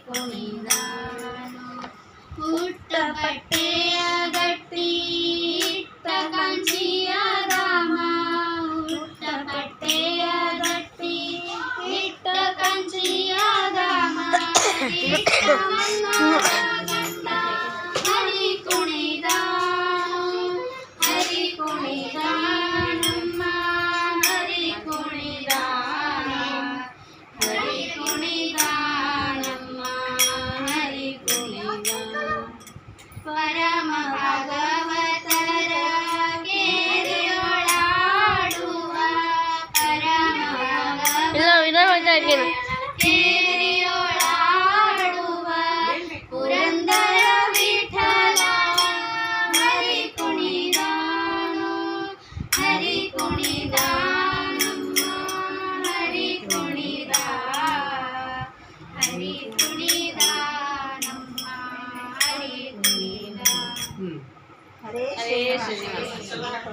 ಕುಣಿದಾನು ಪುಟ್ಟ ಬಟ್ಟೆಯ ಗಟ್ಟಿ ಇಟ್ಟ ಕಂಚಿಯ ಧಾಮ ಪುಟ್ಟ ಬಟ್ಟೆಯ ಗಟ್ಟಿ ಇಟ್ಟ ಕಂಚಿಯ ಧಾಮ ಇಟ್ಟ ಮನ್ನೋರ ಗಂಡ ಹರಿ ಕುಣಿದಾನು ಹರಿ ಕುಣಿದಾನಮ್ಮ ಹರಿ ಕುಣಿದಾನ ಹರಿ ಕುಣಿದಾನಮ್ಮ ಹರಿ ಕುಣಿದಾನ ಪರಮ ಭಾಗವತರ ಕೇರಿಯೊಳಾಡುವ ಪರಮ ಕೇರಿಯೊಳಾಡುವ ಪುರಂದರ ವಿಠಲ ಹರಿ ಕುಣಿದಾನು ಹರಿ ಕುಣಿದಾನಮ್ಮ ಹರಿ ಕುಣಿದಾ ಹರಿ ಕುಣಿದಾನಮ್ಮ ಹರಿ ಕುಣಿದಾ ಹರೇ ಶ್ರೀನಿವಾಸ.